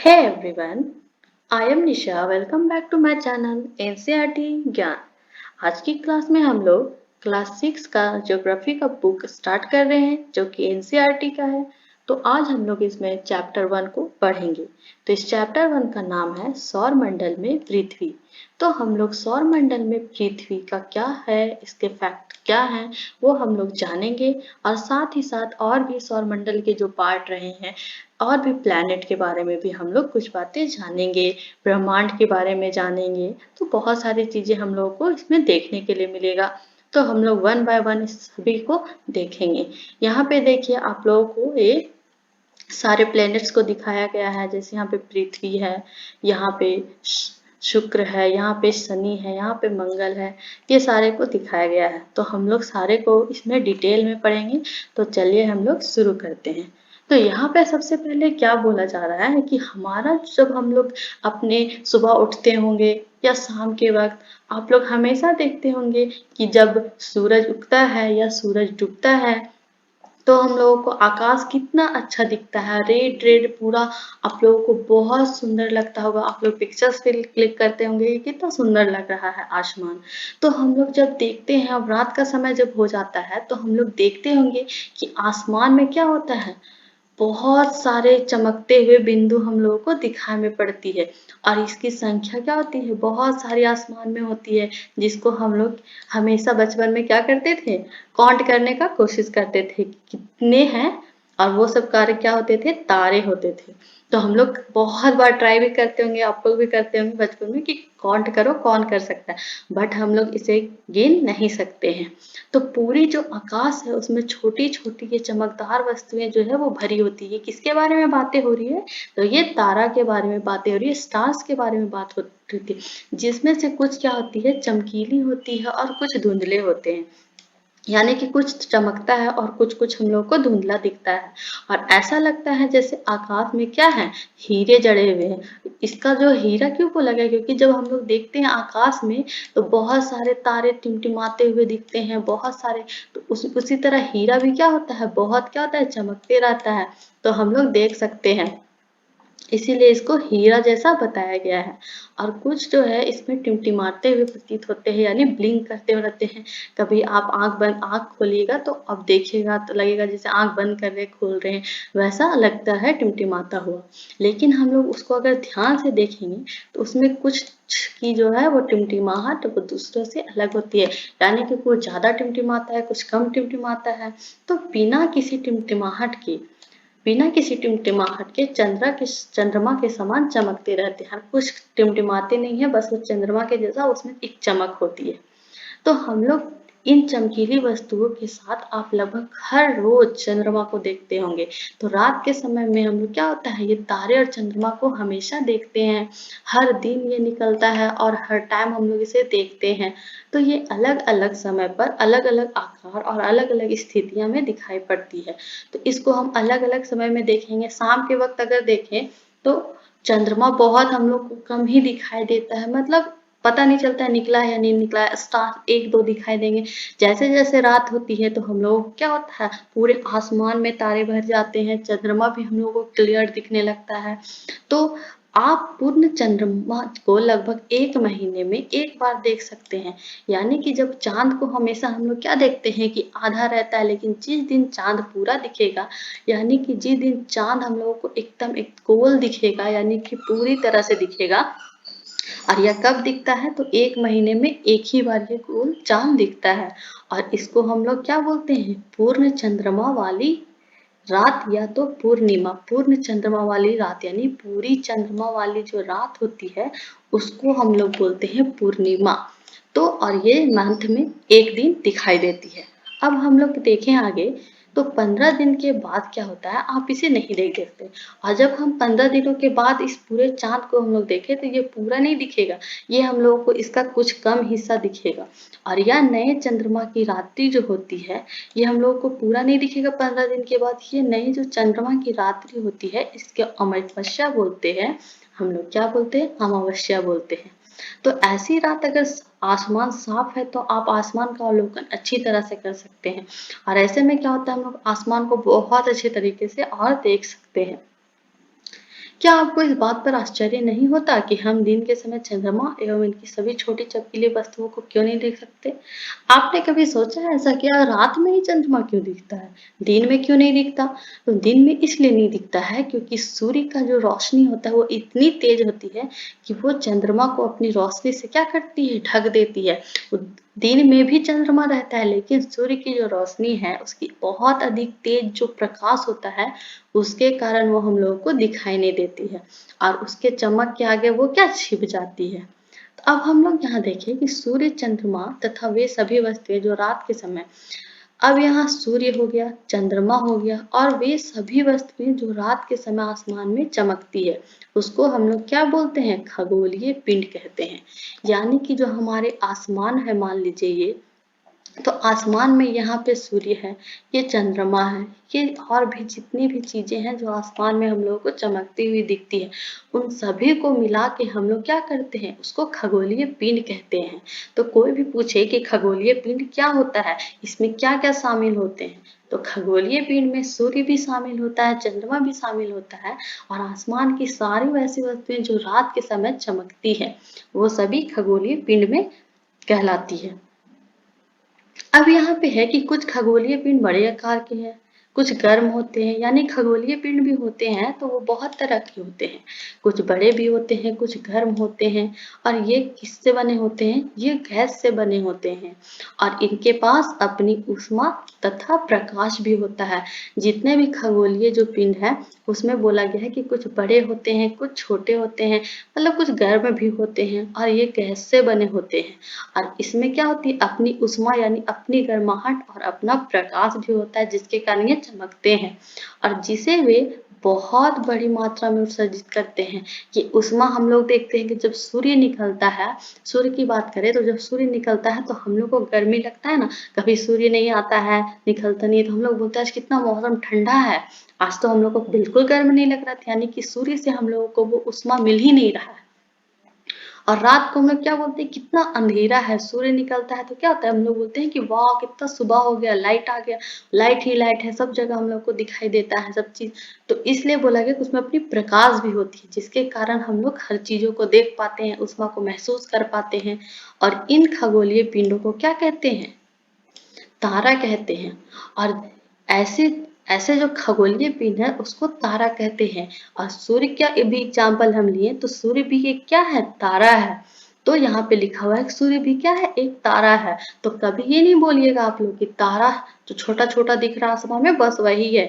Hey everyone, I am Nisha. Welcome back to my channel NCERT ज्ञान। आज की class में हम लोग क्लास 6 का ज्योग्राफी का बुक स्टार्ट कर रहे हैं जो कि एनसीईआरटी का है। तो आज हम लोग इसमें चैप्टर 1 को पढ़ेंगे। तो इस चैप्टर 1 का नाम है सौर मंडल में पृथ्वी। तो हम लोग सौर मंडल में पृथ्वी का क्या है, इसके फैक्ट क्या हैं, वो हम लोग जानेंगे और साथ ही साथ और भी सौर मंडल के जो पार्ट रहे हैं और भी प्लैनेट के बारे में भी हम लोग कुछ बातें जानेंगे, ब्रह्मांड के बारे में जानेंगे। तो बहुत सारी चीजें हम लोगों को इसमें देखने के लिए मिलेगा। तो हम लोग वन बाय वन इस सभी को देखेंगे। यहाँ पे देखिए आप लोगों को ये सारे प्लैनेट्स को दिखाया गया है। जैसे यहाँ पे पृथ्वी है, यहाँ पे शुक्र है, यहाँ पे शनि है, यहाँ पे मंगल है, ये सारे को दिखाया गया है। तो हम लोग सारे को इसमें डिटेल में पढ़ेंगे। तो चलिए हम लोग शुरू करते हैं। तो यहाँ पे सबसे पहले क्या बोला जा रहा है कि हमारा जब हम लोग अपने सुबह उठते होंगे या शाम के वक्त आप लोग हमेशा देखते होंगे कि जब सूरज उगता है या सूरज डूबता है तो हम लोगों को आकाश कितना अच्छा दिखता है, रेड रेड पूरा। आप लोगों को बहुत सुंदर लगता होगा। आप लोग पिक्चर्स पे क्लिक करते होंगे कि कितना सुंदर लग रहा है आसमान। तो हम लोग जब देखते हैं, अब रात का समय जब हो जाता है तो हम लोग देखते होंगे कि आसमान में क्या होता है, बहुत सारे चमकते हुए बिंदु हम लोगों को दिखाई में पड़ती है। और इसकी संख्या क्या होती है, बहुत सारी आसमान में होती है, जिसको हम लोग हमेशा बचपन में क्या करते थे, काउंट करने का कोशिश करते थे कितने हैं। और वो सब कार्य क्या होते थे, तारे होते थे। तो हम लोग बहुत बार ट्राई भी करते होंगे, आप लोग भी करते होंगे बचपन में कि काउंट करो कौन कर सकता है, बट हम लोग इसे गिन नहीं सकते हैं। तो पूरी जो आकाश है उसमें छोटी छोटी ये चमकदार वस्तुएं जो है वो भरी होती है। किसके बारे में बातें हो रही है, तो ये तारा के बारे में बातें हो रही है, स्टार्स के बारे में बात हो रही थी। जिसमें से कुछ क्या होती है, चमकीली होती है और कुछ धुंधले होते हैं। यानी कि कुछ चमकता है और कुछ कुछ हम लोग को धुंधला दिखता है। और ऐसा लगता है जैसे आकाश में क्या है, हीरे जड़े हुए हैं। इसका जो हीरा क्यों बोला गया, क्योंकि जब हम लोग देखते हैं आकाश में तो बहुत सारे तारे टिमटिमाते हुए दिखते हैं, बहुत सारे। तो उसी तरह हीरा भी क्या होता है, बहुत क्या होता है, चमकते रहता है। तो हम लोग देख सकते हैं, इसीलिए इसको हीरा जैसा बताया गया है। और कुछ जो है इसमें टिमटिमाते हुए प्रतीत होते हैं, यानी ब्लिंक करते हुए रहते हैं। कभी आप आंख खोलिएगा तो अब देखिएगा तो लगेगा जैसे आंख बंद कर रहे खोल रहे हैं, वैसा लगता है टिमटिमाता हुआ। लेकिन हम लोग उसको अगर ध्यान से देखेंगे तो उसमें कुछ की जो है वो टिमटिमाहट वो दूसरों से अलग होती है। यानी कि कुछ ज्यादा टिमटिमाता है, कुछ कम टिमटिमाता है। तो बिना किसी टिमटिमाहट के, बिना किसी टिमटिमाहट के चंद्रमा के समान चमकते रहते हैं। कुछ टिमटिमाते नहीं है, बस वो चंद्रमा के जैसा उसमें एक चमक होती है। तो हम लोग इन चमकीली वस्तुओं के साथ आप लगभग हर रोज चंद्रमा को देखते होंगे। तो रात के समय में हम लोग क्या होता है, ये तारे और चंद्रमा को हमेशा देखते हैं। हर दिन ये निकलता है और हर टाइम हम लोग इसे देखते हैं। तो ये अलग अलग समय पर अलग अलग आकार और अलग अलग स्थितियां में दिखाई पड़ती है। तो इसको हम अलग अलग समय में देखेंगे। शाम के वक्त अगर देखें तो चंद्रमा बहुत हम लोग को कम ही दिखाई देता है, मतलब पता नहीं चलता है निकला है या नहीं निकला है। स्टार एक दो दिखाई देंगे। जैसे जैसे रात होती है तो हम लोग क्या होता है, पूरे आसमान में तारे भर जाते हैं, चंद्रमा भी हम लोगों को क्लियर दिखने लगता है। तो आप पूर्ण चंद्रमा को लगभग 1 महीने में एक बार देख सकते हैं। यानी कि जब चांद को हमेशा हम लोग क्या देखते हैं कि आधा रहता है, लेकिन जिस दिन चांद पूरा दिखेगा, यानी कि जिस दिन चांद हम लोगों को एकदम एक गोल दिखेगा, यानी कि पूरी तरह से दिखेगा। और यह कब दिखता है, तो 1 महीने में एक ही बार ये गोल चांद दिखता है। और इसको हम लोग क्या बोलते हैं, पूर्ण चंद्रमा वाली रात या तो पूर्णिमा। पूर्ण चंद्रमा वाली रात यानी पूरी चंद्रमा वाली जो रात होती है उसको हम लोग बोलते हैं पूर्णिमा। तो और ये मंथ में एक दिन दिखाई देती है। अब हम लोग देखें आगे, तो 15 दिन के बाद क्या होता है, आप इसे नहीं देख देखते। और जब हम 15 दिनों के बाद इस पूरे चांद को हम लोग देखें तो ये पूरा नहीं दिखेगा, ये हम लोगों को इसका कुछ कम हिस्सा दिखेगा। और यह नए चंद्रमा की रात्रि जो होती है, ये हम लोगों को पूरा नहीं दिखेगा 15 दिन के बाद। ये नई जो चंद्रमा की रात्रि होती है इसके अमावस्या बोलते हैं। हम लोग क्या बोलते हैं, अमावस्या बोलते हैं। तो ऐसी रात अगर आसमान साफ है तो आप आसमान का अवलोकन अच्छी तरह से कर सकते हैं। और ऐसे में क्या होता है, हम लोग आसमान को बहुत अच्छे तरीके से और देख सकते हैं। क्या आपको इस बात पर आश्चर्य नहीं होता कि हम दिन के समय चंद्रमा एवं इनकी सभी छोटी चमकीली वस्तुओं को क्यों नहीं देख सकते? आपने कभी सोचा है ऐसा क्या रात में ही चंद्रमा क्यों दिखता है, दिन में क्यों नहीं दिखता? तो दिन में इसलिए नहीं दिखता है क्योंकि सूर्य का जो रोशनी होता है वो इतनी तेज होती है कि वो चंद्रमा को अपनी रोशनी से क्या करती है, ढक देती है। दिन में भी चंद्रमा रहता है लेकिन सूर्य की जो रोशनी है उसकी बहुत अधिक तेज जो प्रकाश होता है उसके कारण वो हम लोगों को दिखाई नहीं देती है और उसके चमक के आगे वो क्या छिप जाती है। तो अब हम लोग यहाँ देखें कि सूर्य, चंद्रमा तथा वे सभी वस्तुएं जो रात के समय, अब यहाँ सूर्य हो गया, चंद्रमा हो गया और वे सभी वस्तुएं जो रात के समय आसमान में चमकती है उसको हम लोग क्या बोलते हैं, खगोलीय पिंड कहते हैं। यानी कि जो हमारे आसमान है, मान लीजिए ये, तो आसमान में यहाँ पे सूर्य है, ये चंद्रमा है, ये और भी जितनी भी चीजें हैं जो आसमान में हम लोगों को चमकती हुई दिखती है, उन सभी को मिला के हम लोग क्या करते हैं, उसको खगोलीय पिंड कहते हैं। तो कोई भी पूछे कि खगोलीय पिंड क्या होता है, इसमें क्या क्या शामिल होते हैं, तो खगोलीय पिंड में सूर्य भी शामिल होता है, चंद्रमा भी शामिल होता है और आसमान की सारी वैसी वस्तुएं जो रात के समय चमकती है वो सभी खगोलीय पिंड में कहलाती है। अब यहाँ पे है कि कुछ खगोलीय पिंड बड़े आकार के हैं, कुछ गर्म होते हैं, यानी खगोलीय पिंड भी होते हैं तो वो बहुत तरह के होते हैं। कुछ बड़े भी होते हैं, कुछ गर्म होते हैं और ये किससे बने होते हैं, ये गैस से बने होते हैं और इनके पास अपनी ऊष्मा तथा प्रकाश भी होता है। जितने भी खगोलीय जो पिंड है उसमें बोला गया है कि कुछ बड़े होते हैं, कुछ छोटे होते हैं, मतलब कुछ गर्म भी होते हैं और ये गैस से बने होते हैं और इसमें क्या होती है, अपनी ऊष्मा यानी अपनी गर्माहट और अपना प्रकाश भी होता है जिसके कारण ये चमकते हैं और जिसे वे बहुत बड़ी मात्रा में उत्सर्जित करते हैं। ये ऊष्मा हम लोग देखते हैं कि जब सूर्य निकलता है, सूर्य की बात करें तो जब सूर्य निकलता है तो हम लोग को गर्मी लगता है ना, कभी सूर्य नहीं आता है, निकलता नहीं है तो हम लोग बोलते हैं आज कितना मौसम ठंडा है, आज तो हम लोग को बिल्कुल गर्म नहीं लग रहा था, यानी कि सूर्य से हम लोगों को वो ऊष्मा मिल ही नहीं रहा है। और रात को हम लोग क्या बोलते हैं, कितना अंधेरा है, सूर्य निकलता है तो क्या होता है, हम लोग बोलते हैं कि वाह कितना सुबह हो गया, लाइट आ गया, लाइट ही लाइट है, सब जगह हम लोग को दिखाई देता है सब चीज। तो इसलिए बोला गया कि उसमें अपनी प्रकाश भी होती है जिसके कारण हम लोग हर चीजों को देख पाते हैं, उष्मा को महसूस कर पाते हैं। और इन खगोलीय पिंडों को क्या कहते हैं, तारा कहते हैं। और ऐसे ऐसे जो खगोलीय पिंड है उसको तारा कहते हैं। और सूर्य का भी एग्जाम्पल हम लिए तो सूर्य भी एक क्या है, तारा है। तो यहाँ पे लिखा हुआ है कि सूर्य भी क्या है, एक तारा है। तो कभी ये नहीं बोलिएगा आप लोग कि तारा जो छोटा छोटा दिख रहा है आसमान में बस वही है।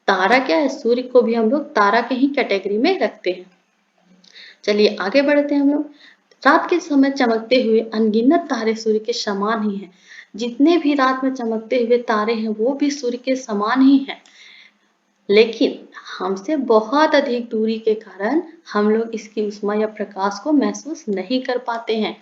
तारा क्या है, सूर्य को भी हम लोग तारा के ही कैटेगरी में रखते हैं। चलिए आगे बढ़ते हैं हम लोग। रात के समय चमकते हुए अनगिनत तारे सूर्य के समान ही हैं। जितने भी रात में चमकते हुए तारे हैं वो भी सूर्य के समान ही हैं, लेकिन हमसे बहुत अधिक दूरी के कारण हम लोग इसकी ऊष्मा या प्रकाश को महसूस नहीं कर पाते हैं।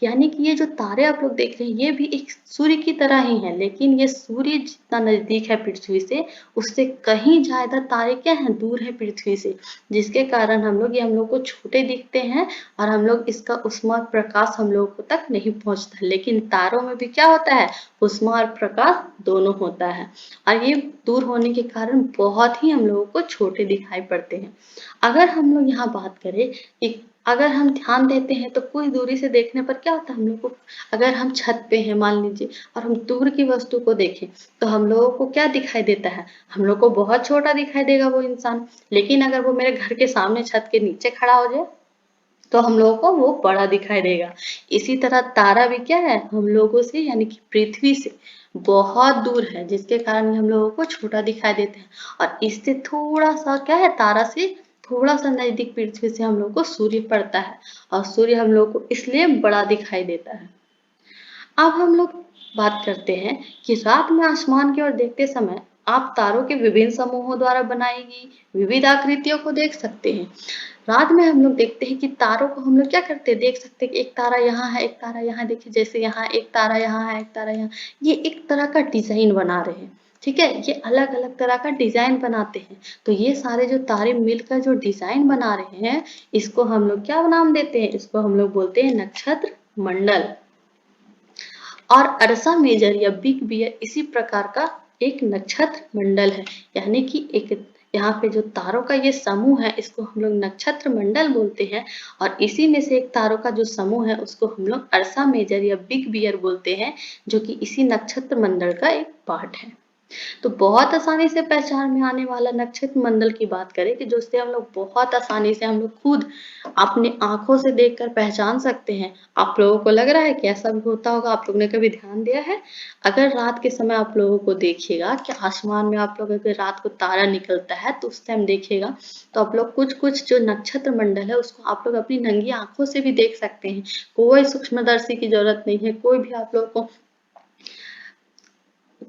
यानी कि ये जो तारे आप लोग देख रहे हैं ये भी एक सूर्य की तरह ही है, लेकिन ये सूर्य जितना नजदीक है पृथ्वी से उससे कहीं ज्यादा तारे क्या हैं, दूर है पृथ्वी से, जिसके कारण हम लोग को छोटे दिखते हैं और हम लोग इसका ऊष्मा प्रकाश हम लोग को तक नहीं पहुंचता। लेकिन तारों में भी क्या होता है, ऊष्मा और प्रकाश दोनों होता है और ये दूर होने के कारण बहुत ही हम लोगों को छोटे दिखाई पड़ते हैं। अगर हम लोग यहाँ बात करें कि अगर हम ध्यान देते हैं तो कुछ दूरी से देखने पर क्या होता है, हम लोग को अगर हम छत पे हैं मान लीजिए और हम दूर की वस्तु को देखें तो हम लोगों को क्या दिखाई देता है, हम लोग को बहुत छोटा दिखाई देगा वो इंसान। लेकिन अगर वो मेरे घर के सामने छत के नीचे खड़ा हो जाए तो हम लोगों को वो बड़ा दिखाई देगा। इसी तरह तारा भी क्या है, हम लोगों से यानी कि पृथ्वी से बहुत दूर है जिसके कारण हम लोगों को छोटा दिखाई देते हैं। और इससे थोड़ा सा क्या है, तारा से थोड़ा सा नजदीक पृथ्वी से हम लोग को सूर्य पड़ता है और सूर्य हम लोग को इसलिए बड़ा दिखाई देता है। अब हम लोग बात करते हैं कि रात में आसमान की ओर देखते समय आप तारों के विभिन्न समूहों द्वारा बनाई गई विविध आकृतियों को देख सकते हैं। रात में हम लोग देखते हैं कि तारों को हम लोग क्या करते हैं, देख सकते हैं कि एक तारा यहाँ है, एक तारा यहाँ, देखिए जैसे यहाँ एक तारा यहाँ है, एक तारा यहाँ, ये एक तरह का डिजाइन बना रहे हैं। ठीक है, ये अलग अलग तरह का डिजाइन बनाते हैं। तो ये सारे जो तारे मिलकर जो डिजाइन बना रहे हैं इसको हम लोग क्या नाम देते हैं, इसको हम लोग बोलते हैं नक्षत्र मंडल। और अर्सा मेजर या बिग बियर इसी प्रकार का एक नक्षत्र मंडल है, यानी कि एक यहाँ पे जो तारों का ये समूह है इसको हम लोग नक्षत्र मंडल बोलते हैं और इसी में से एक तारों का जो समूह है उसको हम लोग अर्सा मेजर या बिग बियर बोलते हैं, जो कि इसी नक्षत्र मंडल का एक पार्ट है। तो बहुत आसानी से पहचान में आने वाला नक्षत्र मंडल की बात करें कि जो उससे हम लोग बहुत आसानी से हम लोग खुद अपने आंखों से देखकर पहचान सकते हैं। आप लोगों को लग रहा है कि ऐसा भी होता होगा? आप लोगों ने कभी ध्यान दिया है? अगर रात के समय आप लोगों को देखिएगा कि आसमान में आप लोग अगर रात को तारा निकलता है तो उस टाइम देखिएगा तो आप लोग कुछ-कुछ जो नक्षत्र मंडल है उसको आप लोग अपनी नंगी आंखों से भी देख सकते हैं। कोई सूक्ष्मदर्शी की जरूरत नहीं है, कोई भी आप लोगों को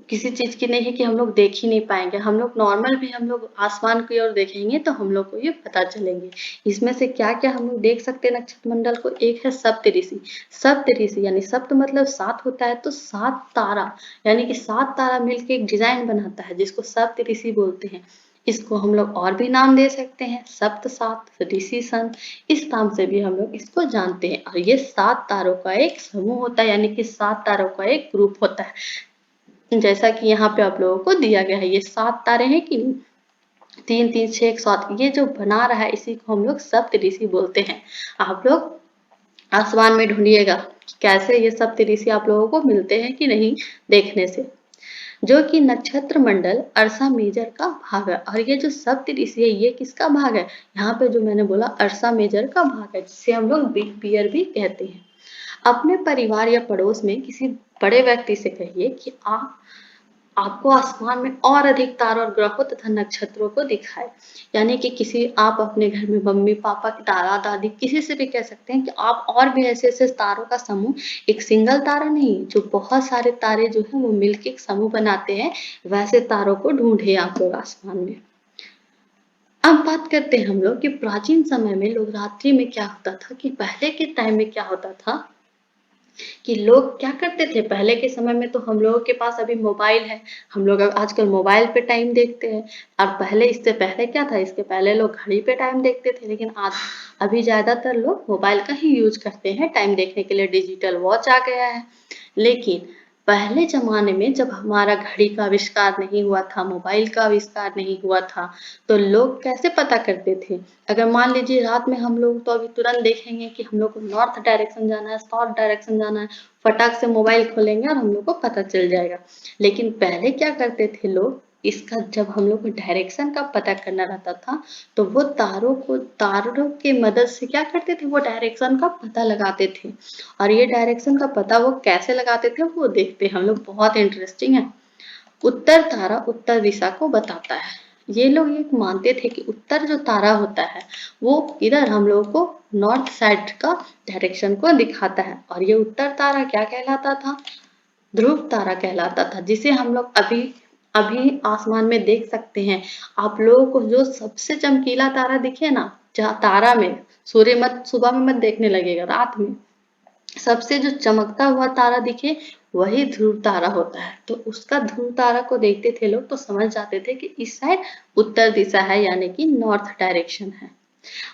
किसी चीज की नहीं है कि हम लोग देख ही नहीं पाएंगे। हम लोग नॉर्मल भी हम लोग आसमान की ओर देखेंगे तो हम लोग को ये पता चलेंगे। इसमें से क्या क्या हम लोग देख सकते हैं नक्षत्र मंडल को? एक है सप्तऋषि। सप्तऋषि यानी सप्त मतलब सात होता है, तो सात तारा यानी कि सात तारा मिलके एक डिजाइन बनाता है जिसको सप्तऋषि बोलते हैं। इसको हम लोग और भी नाम दे सकते हैं, सप्त सात ऋषि संत, इस नाम से भी हम लोग इसको जानते हैं। और ये सात तारों का एक समूह होता है यानी कि सात तारों का एक ग्रुप होता है, जैसा कि यहाँ पे आप लोगों को दिया गया है। ये सात तारे हैं कि नहीं? 3 3 6 1 7, ये जो बना रहा है इसी को हम लोग सप्तऋषि बोलते हैं। आप लोग आसमान में ढूंढिएगा कि कैसे ये सप्तऋषि आप लोगों को मिलते हैं कि नहीं देखने से। जो कि नक्षत्र मंडल अर्सा मेजर का भाग है। और ये जो सप्तऋषि है ये किसका भाग है? यहाँ पे जो मैंने बोला अर्सा मेजर का भाग है, जिसे हम लोग बिग बियर भी कहते हैं। अपने परिवार या पड़ोस में किसी बड़े व्यक्ति से कहिए कि आपको आसमान में और अधिक तारों और ग्रहों तथा नक्षत्रों को दिखाए। यानी कि किसी आप अपने घर में मम्मी पापा दादा दादी किसी से भी कह सकते हैं कि आप और भी ऐसे ऐसे तारों का समूह, एक सिंगल तारा नहीं, जो बहुत सारे तारे जो है वो मिलके एक समूह बनाते हैं, वैसे तारों को ढूंढे आप लोग आसमान में। अब बात करते हैं हम लोग कि प्राचीन समय में लोग रात्रि में क्या होता था, कि पहले के टाइम में क्या होता था कि लोग क्या करते थे। पहले के समय में तो हम लोगों के पास अभी मोबाइल है, हम लोग आजकल मोबाइल पे टाइम देखते हैं। और पहले, इससे पहले क्या था, इसके पहले लोग घड़ी पे टाइम देखते थे, लेकिन आज अभी ज्यादातर लोग मोबाइल का ही यूज करते हैं टाइम देखने के लिए। डिजिटल वॉच आ गया है। लेकिन पहले जमाने में जब हमारा घड़ी का आविष्कार नहीं हुआ था, मोबाइल का आविष्कार नहीं हुआ था, तो लोग कैसे पता करते थे? अगर मान लीजिए रात में हम लोग तो अभी तुरंत देखेंगे कि हम लोग को नॉर्थ डायरेक्शन जाना है, साउथ डायरेक्शन जाना है, फटाक से मोबाइल खोलेंगे और हम लोग को पता चल जाएगा। लेकिन पहले क्या करते थे लोग, इसका जब हम लोग को डायरेक्शन का पता करना रहता था तो वो तारों के मदद से क्या करते थे, वो डायरेक्शन का पता लगाते थे। और ये डायरेक्शन का पता वो कैसे लगाते थे वो देखते हैं हम लोग, बहुत इंटरेस्टिंग है। उत्तर तारा उत्तर दिशा को बताता है। ये लोग ये मानते थे कि उत्तर जो तारा होता है वो इधर हम लोगों को नॉर्थ साइड का डायरेक्शन को दिखाता है। और ये उत्तर तारा क्या कहलाता था? ध्रुव तारा कहलाता था, जिसे हम लोग अभी अभी आसमान में देख सकते हैं। आप लोगों को जो सबसे चमकीला तारा दिखे ना, जहाँ तारा में सूर्य मत सुबह में मत देखने लगेगा, रात में सबसे जो चमकता हुआ तारा दिखे वही ध्रुव तारा होता है। तो उसका ध्रुव तारा को देखते थे लोग तो समझ जाते थे कि इस साइड उत्तर दिशा है, यानी कि नॉर्थ डायरेक्शन है।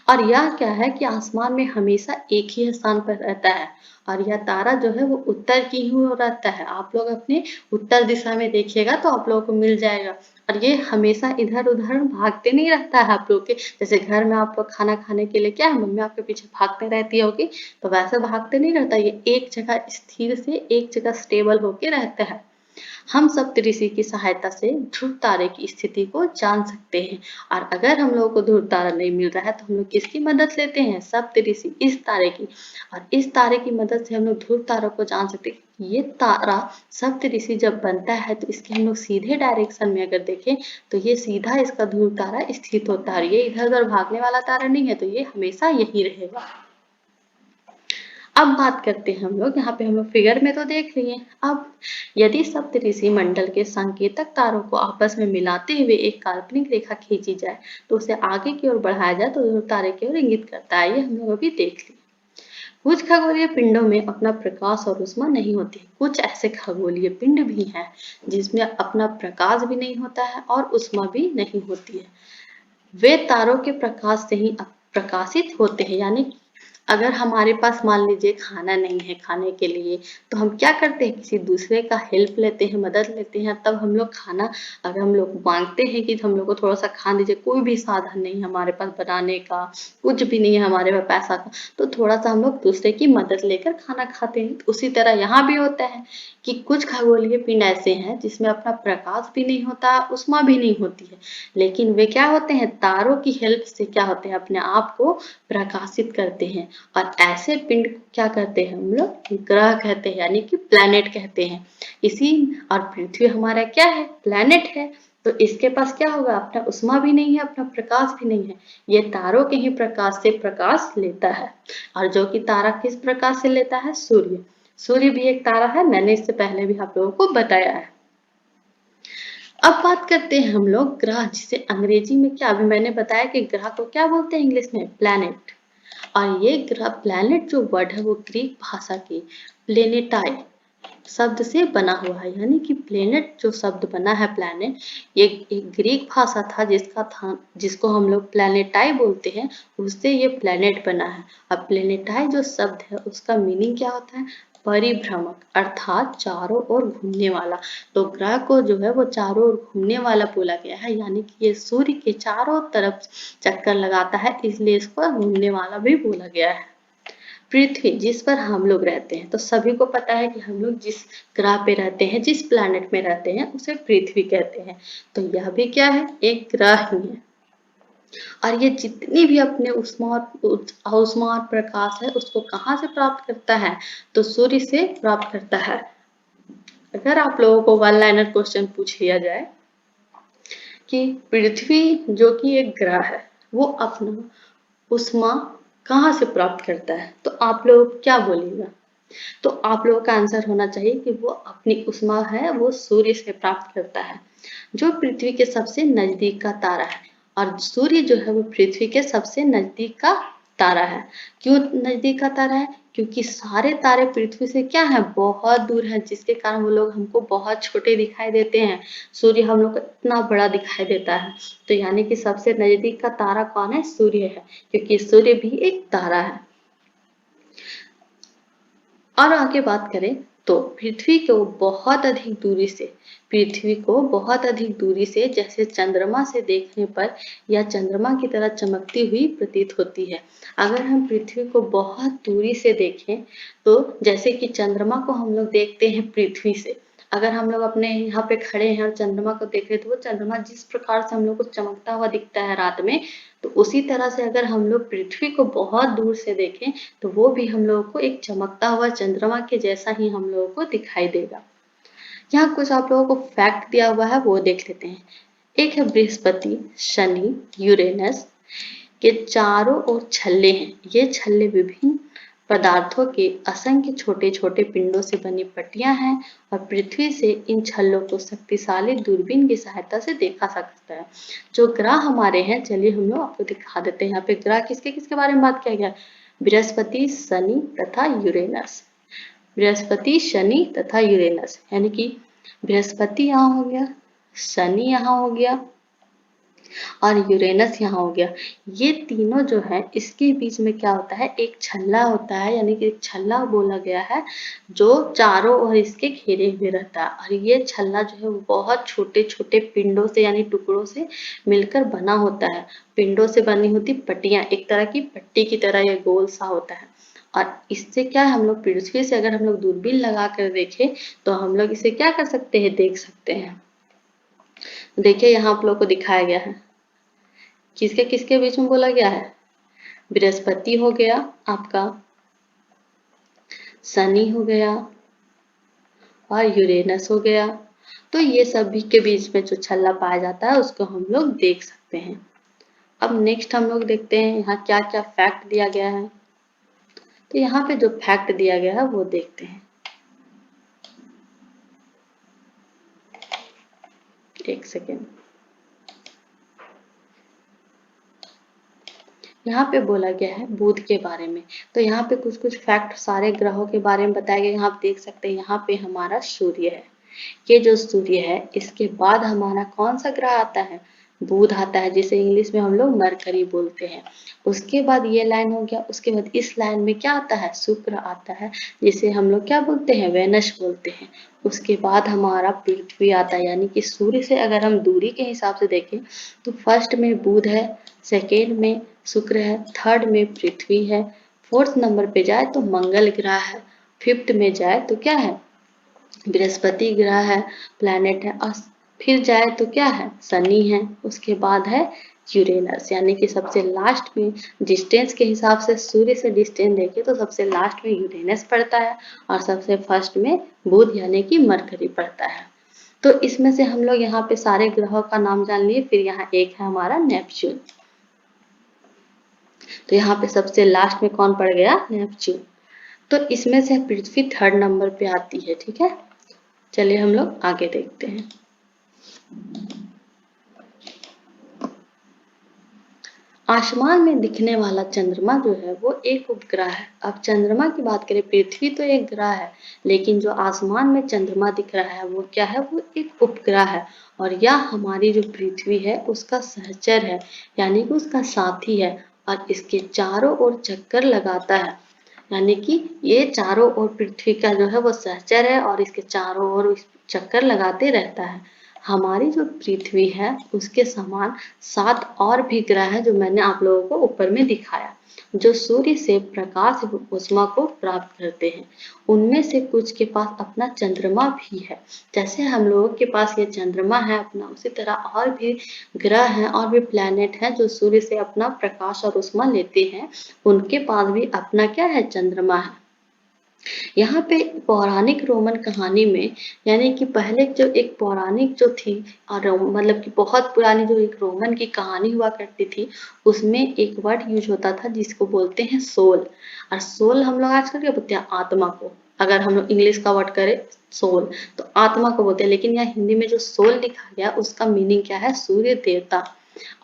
और यह क्या है कि आसमान में हमेशा एक ही स्थान पर रहता है और यह तारा जो है वो उत्तर की ही ओर रहता है। आप लोग अपने उत्तर दिशा में देखिएगा तो आप लोगों को मिल जाएगा। और ये हमेशा इधर उधर भागते नहीं रहता है। आप लोग के जैसे घर में आप लोग खाना खाने के लिए क्या है, मम्मी आपके पीछे भागते रहती होगी, तो वैसे भागते नहीं रहता, ये एक जगह स्थिर से एक जगह स्टेबल होके रहता है। हम सप्तऋषि की सहायता से ध्रुव तारे की स्थिति को जान सकते हैं। और अगर हम लोगों को ध्रुव तारा नहीं मिल रहा है तो हम लोग किसकी मदद लेते हैं? सप्तऋषि, इस तारे की। और इस तारे की मदद से हम लोग ध्रुव तारों को जान सकते हैं। ये तारा सप्तऋषि जब बनता है तो इसके हम लोग सीधे डायरेक्शन में अगर देखें तो ये सीधा इसका ध्रुव तारा स्थित होता है। ये इधर उधर भागने वाला तारा नहीं है, तो ये हमेशा यही रहेगा। अब बात करते हैं हम लोग, यहाँ पे हम लोग फिगर में तो देख रही हैं। अब यदि सप्तऋषि मंडल के संकेतक तारों को आपस में मिलाते हुए एक काल्पनिक रेखा खींची जाए तो उसे आगे की ओर बढ़ाया जाए तो ध्रुव तारे की ओर इंगित करता है। ये हम लोग अभी देख लिए। कुछ खगोलीय पिंडों में अपना प्रकाश और ऊष्मा नहीं होती। कुछ ऐसे खगोलीय पिंड भी हैं जिसमें अपना प्रकाश भी नहीं होता है और ऊष्मा भी नहीं होती है। वे तारों के प्रकाश से ही प्रकाशित होते हैं, यानी अगर हमारे पास मान लीजिए खाना नहीं है खाने के लिए, तो हम क्या करते हैं, किसी दूसरे का हेल्प लेते हैं, मदद लेते हैं, तब हम लोग खाना, अगर हम लोग मांगते हैं कि हम लोग को थोड़ा सा खाना दीजिए, कोई भी साधन नहीं है हमारे पास बनाने का, कुछ भी नहीं है हमारे पास पैसा का, तो थोड़ा सा हम लोग दूसरे की मदद लेकर खाना खाते हैं। तो उसी तरह यहाँ भी होता है कि कुछ खगोलीय पिंड ऐसे हैं जिसमें अपना प्रकाश भी नहीं होता, ऊष्मा भी नहीं होती है, लेकिन वे क्या होते हैं, तारों की हेल्प से क्या होते हैं, अपने आप को प्रकाशित करते हैं। और ऐसे पिंड को क्या कहते हैं, हम लोग ग्रह कहते हैं, यानी कि प्लैनेट कहते हैं। इसी और पृथ्वी हमारा क्या है, प्लैनेट है। तो इसके पास क्या होगा, अपना ऊष्मा भी नहीं है, अपना प्रकाश भी नहीं है, ये तारों के ही प्रकाश से प्रकाश लेता है। और जो कि तारा किस प्रकाश से लेता है, सूर्य। सूर्य भी एक तारा है, मैंने इससे पहले भी आप लोगों को बताया है। अब बात करते हैं हम लोग ग्रह, जिसे अंग्रेजी में क्या, अभी मैंने बताया कि ग्रह को क्या बोलते हैं इंग्लिश में, प्लैनेट। और ये ग्रह, प्लैनेट जो वर्ड है वो ग्रीक भाषा के प्लेनेटाई शब्द से बना हुआ है, यानी कि प्लेनेट जो शब्द बना है, प्लैनेट, ये एक ग्रीक भाषा था जिसको हम लोग प्लैनेटाई बोलते हैं, उससे ये प्लैनेट बना है। अब प्लेनेटाई जो शब्द है उसका मीनिंग क्या होता है, परिभ्रमक, अर्थात चारों ओर घूमने वाला। तो ग्रह को जो है वो चारों ओर घूमने वाला बोला गया है, यानी कि ये सूर्य के चारों तरफ चक्कर लगाता है, इसलिए इसको घूमने वाला भी बोला गया है। पृथ्वी जिस पर हम लोग रहते हैं, तो सभी को पता है कि हम लोग जिस ग्रह पे रहते हैं, जिस प्लैनेट में रहते हैं, उसे पृथ्वी कहते हैं। तो यह भी क्या है, एक ग्रह ही है। और ये जितनी भी अपने ऊष्मा और प्रकाश है, उसको कहाँ से प्राप्त करता है, तो सूर्य से प्राप्त करता है। अगर आप लोगों को वन लाइनर क्वेश्चन पूछ लिया जाए कि पृथ्वी जो कि एक ग्रह है, वो अपना ऊष्मा कहाँ से प्राप्त करता है, तो आप लोग क्या बोलिएगा, तो आप लोगों का आंसर होना चाहिए कि वो अपनी ऊष्मा है वो सूर्य से प्राप्त करता है, जो पृथ्वी के सबसे नजदीक का तारा है। और सूर्य जो है वो पृथ्वी के सबसे नजदीक का तारा है। क्यों नजदीक का तारा है, क्योंकि सारे तारे पृथ्वी से क्या है, बहुत दूर है, जिसके कारण वो लोग हमको बहुत छोटे दिखाई देते हैं, सूर्य हम लोग को इतना बड़ा दिखाई देता है। तो यानी कि सबसे नजदीक का तारा कौन है, सूर्य है, क्योंकि सूर्य भी एक तारा है। और आगे बात करें तो पृथ्वी को बहुत अधिक दूरी से जैसे चंद्रमा से देखने पर यह चंद्रमा की तरह चमकती हुई प्रतीत होती है। अगर हम पृथ्वी को बहुत दूरी से देखें, तो जैसे कि चंद्रमा को हम लोग देखते हैं पृथ्वी से, अगर हम लोग अपने यहाँ पे खड़े हैं और चंद्रमा को देख रहे हैं, तो वो चंद्रमा जिस प्रकार से हम लोग को चमकता हुआ दिखता है रात में, तो उसी तरह से अगर हम लोग पृथ्वी को बहुत दूर से देखें, तो वो भी हम लोगों को एक चमकता हुआ चंद्रमा के जैसा ही हम लोगों को दिखाई देगा। यहाँ कुछ आप लोगों को फैक्ट दिया हुआ है, वो देख लेते हैं। एक है बृहस्पति, शनि, यूरेनस के चारों ओर छल्ले हैं। ये छल्ले विभिन्न पदार्थों के असंख्य छोटे छोटे पिंडों से बनी पट्टियां हैं, और पृथ्वी से इन छल्लों को शक्तिशाली दूरबीन की सहायता से देखा जा सकता है। जो ग्रह हमारे हैं, चलिए हम लोग आपको दिखा देते हैं। यहाँ पे ग्रह किसके किसके बारे में बात किया गया, बृहस्पति, शनि तथा यूरेनस। बृहस्पति, शनि तथा यूरेनस, यानी कि बृहस्पति यहाँ हो गया, शनि यहाँ हो गया और यूरेनस यहाँ हो गया। ये तीनों जो है, इसके बीच में क्या होता है, एक छल्ला होता है, यानी कि एक छल्ला बोला गया है, जो चारों ओर इसके घेरे हुए रहता है। और ये छल्ला जो है वो बहुत छोटे छोटे पिंडों से यानी टुकड़ों से मिलकर बना होता है। पिंडों से बनी होती पट्टियां, एक तरह की पट्टी की तरह ये गोल सा होता है। और इससे क्या है, हम लोग पृथ्वी से अगर हम लोग दूरबीन लगा कर देखें, तो हम लोग इसे क्या कर सकते हैं, देख सकते हैं। देखिए यहाँ आप लोग को दिखाया गया है, किसके किसके बीच में बोला गया है, बृहस्पति हो गया आपका, शनि हो गया और यूरेनस हो गया। तो ये सभी के बीच में जो छल्ला पाया जाता है उसको हम लोग देख सकते हैं। अब नेक्स्ट हम लोग देखते हैं यहाँ क्या क्या फैक्ट दिया गया है। तो यहाँ पे जो फैक्ट दिया गया है वो देखते हैं, एक सेकेंड। यहाँ पे बोला गया है बुध के बारे में। तो यहाँ पे कुछ कुछ फैक्ट सारे ग्रहों के बारे में बताया गया। यहाँ आप देख सकते हैं, यहाँ पे हमारा सूर्य है। ये जो सूर्य है, इसके बाद हमारा कौन सा ग्रह आता है, बुध आता है, जिसे इंग्लिश में हम लोग मरकरी बोलते हैं। उसके बाद ये लाइन हो गया, उसके बाद इस लाइन में क्या आता है, शुक्र आता है, जिसे हम लोग क्या बोलते हैं, वेनस बोलते हैं। उसके बाद हमारा पृथ्वी आता है, यानी कि सूर्य से अगर हम दूरी के हिसाब से देखें तो फर्स्ट में बुध है, सेकेंड में शुक्र है, थर्ड में पृथ्वी है, फोर्थ नंबर पे जाए तो मंगल ग्रह है, फिफ्थ में जाए तो क्या है, बृहस्पति ग्रह है, प्लैनेट है, और फिर जाए तो क्या है, शनि है। उसके बाद है यूरेनस, यानी कि सबसे लास्ट में डिस्टेंस के हिसाब से सूर्य से डिस्टेंस देखें तो सबसे लास्ट में यूरेनस पड़ता है और सबसे फर्स्ट में बुध यानी कि मरकरी पड़ता है। तो इसमें से हम लोग यहाँ पे सारे ग्रहों का नाम जान लिए। फिर यहाँ एक है हमारा नेपच्यून, तो यहाँ पे सबसे लास्ट में कौन पड़ गया, नेपच्यून। तो इसमें से पृथ्वी थर्ड नंबर पे आती है, ठीक है। चलिए हम लोग आगे देखते हैं। आसमान में दिखने वाला चंद्रमा जो है वो एक उपग्रह है। अब चंद्रमा की बात करें, पृथ्वी तो एक ग्रह है, लेकिन जो आसमान में चंद्रमा दिख रहा है वो क्या है, वो एक उपग्रह है। और यह हमारी जो पृथ्वी है उसका सहचर है, यानी कि उसका साथी है, और इसके चारों ओर चक्कर लगाता है। यानी कि ये चारों ओर पृथ्वी का जो है वो सहचर है और इसके चारों ओर चक्कर लगाते रहता है। हमारी जो पृथ्वी है उसके समान 7 और भी ग्रह हैं जो मैंने आप लोगों को ऊपर में दिखाया, जो सूर्य से प्रकाश ऊष्मा को प्राप्त करते हैं। उनमें से कुछ के पास अपना चंद्रमा भी है। जैसे हम लोगों के पास ये चंद्रमा है अपना, उसी तरह और भी ग्रह हैं और भी प्लैनेट हैं जो सूर्य से अपना प्रकाश और ऊष्मा लेते हैं। उनके पास भी अपना क्या है, चंद्रमा है। यहाँ पे पौराणिक रोमन कहानी में, यानी कि पहले जो एक पौराणिक जो थी और मतलब कि बहुत पुरानी जो एक रोमन की कहानी हुआ करती थी, उसमें एक वर्ड यूज होता था जिसको बोलते हैं सोल। और सोल हम लोग आजकल क्या बोलते हैं, आत्मा को। अगर हम लोग इंग्लिश का वर्ड करें सोल तो आत्मा को बोलते हैं, लेकिन यहाँ हिंदी में जो सोल लिखा गया उसका मीनिंग क्या है, सूर्य देवता।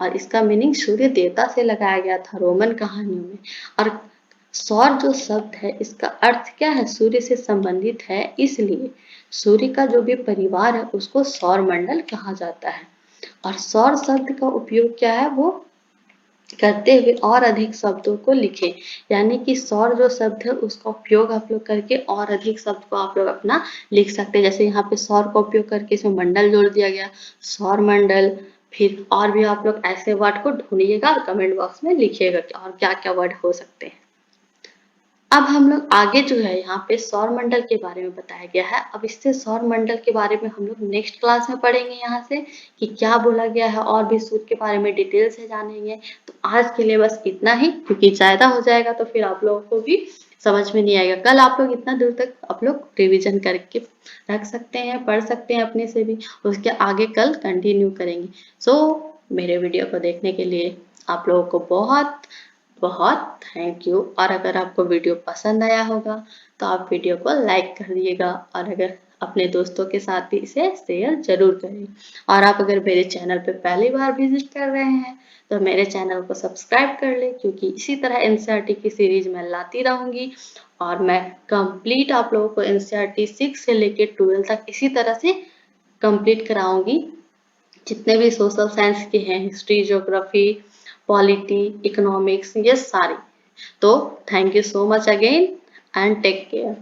और इसका मीनिंग सूर्य देवता से लगाया गया था रोमन कहानियों में। और सौर जो शब्द है इसका अर्थ क्या है, सूर्य से संबंधित है, इसलिए सूर्य का जो भी परिवार है उसको सौर मंडल कहा जाता है। और सौर शब्द का उपयोग क्या है, वो करते हुए और अधिक शब्दों को लिखें, यानी कि सौर जो शब्द है उसका उपयोग आप लोग करके और अधिक शब्द को आप लोग अपना लिख सकते हैं। जैसे यहाँ पे सौर का उपयोग करके इसमें मंडल जोड़ दिया गया, सौर मंडल। फिर और भी आप लोग ऐसे वर्ड को ढूंढिएगा और कमेंट बॉक्स में लिखिएगा और क्या क्या वर्ड हो सकते हैं। अब हम लोग आगे जो है यहाँ पे सौर मंडल के बारे में बताया गया है। अब इससे सौर मंडल के बारे में हम लोग नेक्स्ट क्लास में पढ़ेंगे यहाँ से कि क्या बोला गया है, और भी सूर्य के बारे में डिटेल से जानेंगे। तो आज के लिए बस इतना ही, क्योंकि ज्यादा हो जाएगा तो फिर आप लोगों को भी समझ में नहीं आएगा। कल आप लोग इतना दूर तक आप लोग रिविजन करके रख सकते हैं, पढ़ सकते हैं अपने से भी, उसके आगे कल कंटिन्यू करेंगे। सो मेरे वीडियो को देखने के लिए आप लोगों को बहुत बहुत थैंक यू। और अगर आपको वीडियो पसंद आया होगा तो आप वीडियो को लाइक कर दिएगा, और अगर अपने दोस्तों के साथ भी इसे शेयर जरूर करें। और आप अगर मेरे चैनल पर पहली बार विजिट कर रहे हैं तो मेरे चैनल को सब्सक्राइब कर ले, क्योंकि इसी तरह एनसीईआरटी की सीरीज मैं लाती रहूंगी। और मैं कंप्लीट आप लोगों को एनसीईआरटी 6 से लेकर 12 तक इसी तरह से कंप्लीट कराऊंगी, जितने भी सोशल साइंस के हैं, हिस्ट्री, ज्योग्राफी, पॉलिटी, इकोनॉमिक्स, ये सारी। तो thank you so much again and take care.